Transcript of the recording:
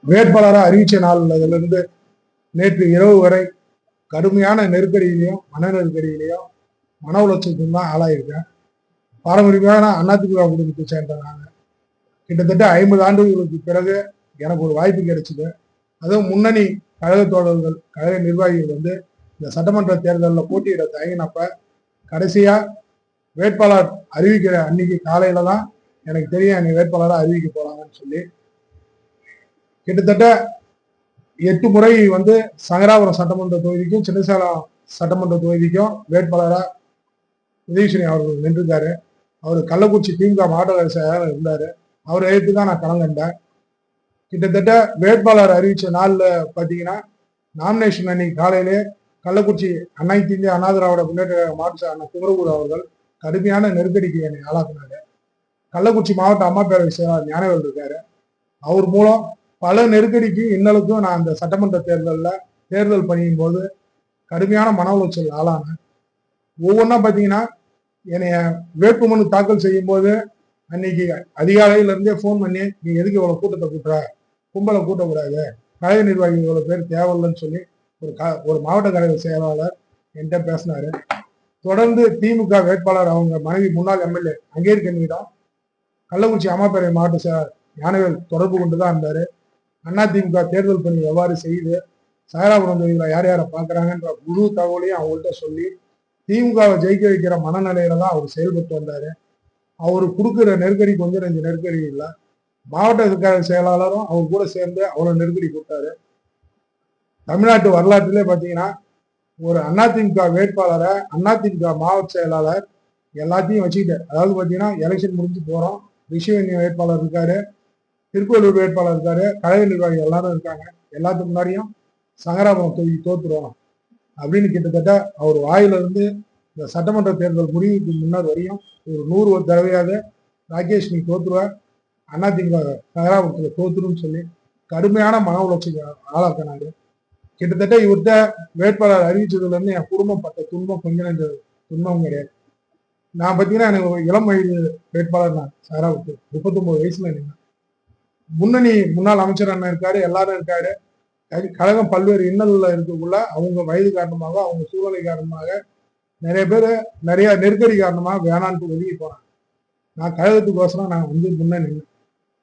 வேட்பாளராக அறிவிச்ச நாள்ல நேற்று இரவு வரை கடுமையான நெருக்கடியிலையும் மன நெருக்கடியிலையும் மன உளைச்சலுக்கும் தான் ஆளாயிருக்கேன். பாரம்பரியமான அதிமுக குடும்பத்தை சேர்ந்த நாங்க கிட்டத்தட்ட 50 ஆண்டுகளுக்கு பிறகு எனக்கு ஒரு வாய்ப்பு கிடைச்சது. அதுவும் முன்னணி கழக தோழர்கள் கழக நிர்வாகிகள் இந்த சட்டமன்ற தேர்தலில் போட்டியிட தயங்கினப்ப கடைசியா வேட்பாளர் அறிவிக்கிற அன்னைக்கு காலையில தான் எனக்கு தெரியும் என்னை வேட்பாளராக அறிவிக்க போறாங்கன்னு சொல்லி கிட்டத்தட்ட 8 முறை சங்கராபுரம் சட்டமன்ற தொகுதிக்கும் சின்னசேலம் சட்டமன்ற தொகுதிக்கும் வேட்பாளராக உதயசூரி அவர்கள் நின்றுருக்காரு. அவர் கள்ளக்குறிச்சி திமுக மாவட்ட செயலாளர் இருந்தாரு. அவர் எதிர்த்து தான் நான் களம் கண்டேன். கிட்டத்தட்ட வேட்பாளர் அறிவிச்ச நாள்ல பாத்தீங்கன்னா நாமினேஷன் அன்னைக்கு காலையிலே கள்ளக்குறிச்சி அனைத்து இந்திய அண்ணா திராவிட முன்னேற்ற மாவட்ட அண்ணன் குமரகுரு அவர்கள் கடுமையான நெருக்கடிக்கு என்னை ஆளாக்குனாரு. கள்ளக்குறிச்சி மாவட்ட அம்மா பேரவை செயலாளர் ஞானவேல் இருக்காரு. அவர் மூலம் பல நெருக்கடிக்கு இன்னலுக்கும் நான் அந்த சட்டமன்ற தேர்தல் பணியும் போது கடுமையான மன உளைச்சல் ஆளானேன். ஒவ்வொன்றா பார்த்தீங்கன்னா என்னைய வேட்புமனு தாக்கல் செய்யும் போது அன்னைக்கு அதிகாலையில இருந்தே போன் பண்ணி நீ எதுக்கு இவ்வளவு கூட்டத்தை கூட்டுற, கும்பலை கூட்டக்கூடாது, கழக நிர்வாகிகள் இவ்வளவு பேர் தேவையில்லைன்னு சொல்லி ஒரு மாவட்ட கழக செயலாளர் என்கிட்ட பேசினாரு. தொடர்ந்து திமுக வேட்பாளர் அவங்க மனைவி முன்னாள் எம்எல்ஏ அங்கேர் கண்ணியிடம் கள்ளக்குறிச்சி அம்மாப்பேரவை மாவட்ட செயலாளர் ஞானவேல் தொடர்பு கொண்டுதான் இருந்தாரு. அதிமுக தேர்தல் பணி எவ்வாறு செய்து சங்கராபுரம் தொகுதியில யார் யாரை பாக்குறாங்கன்ற முழு தகவலையும் அவங்கள்ட்ட சொல்லி திமுகவை ஜெயிக்க வைக்கிற மனநிலையில தான் அவர் செயல்பட்டு வந்தாரு. அவரு கொடுக்குற நெருக்கடி கொஞ்சம் நெஞ்ச நெருக்கடி இல்லை. மாவட்ட செயலாளரும் அவர் கூட சேர்ந்து அவ்வளவு நெருக்கடி கொடுத்தாரு. தமிழ்நாட்டு வரலாற்றிலே பாத்தீங்கன்னா ஒரு அதிமுக வேட்பாளரை அதிமுக மாவட்ட செயலாளர் எல்லாத்தையும் வச்சுக்கிட்டு, அதாவது பாத்தீங்கன்னா எலெக்ஷன் முடிஞ்சு போறோம், ரிஷிவன்ய வேட்பாளர் இருக்காரு, திருக்கோளூர் வேட்பாளர் இருக்காரு, கழக நிர்வாகிகள் எல்லாரும் இருக்காங்க, எல்லாத்துக்கு முன்னாடியும் சங்கராபுரம் தொகுதி தோத்துருவோம் அப்படின்னு கிட்டத்தட்ட அவர் வாயில இருந்து இந்த சட்டமன்ற தேர்தல் முடிவுக்கு முன்னர் வரையும் ஒரு 100 தடவையாக ராகேஷ் நீ தோத்துருவ, அதிமுக சங்கராபுரத்துல தோத்துருன்னு சொல்லி கடுமையான மன உளைச்சலுக்கு ஆளாக்கினாரு. கிட்டத்தட்ட இவர்கிட்ட வேட்பாளர் அறிவிச்சதுல இருந்து என் குடும்பம் பட்ட துன்பம் கொஞ்சம் நெஞ்ச துன்பம் கிடையாது. நான் பார்த்தீங்கன்னா எனக்கு ஒரு இளம் வயது வேட்பாளர் நான் சங்கராபுரத்து 39 வயசுல நின்னேன். முன்னணி முன்னாள் அமைச்சர் அண்ணன் இருக்காரு, எல்லாரும் இருக்காரு. கழகம் பல்வேறு இன்னல்ல இருக்கக்குள்ள அவங்க வயது காரணமாக அவங்க சூழ்நிலை காரணமாக நிறைய பேர் நிறைய நெருக்கடி காரணமாக வேணான்ட்டு ஒதுங்கி போறாங்க. நான் கழகத்துக்கோசரம் நான் முன்ன நின்னேன்.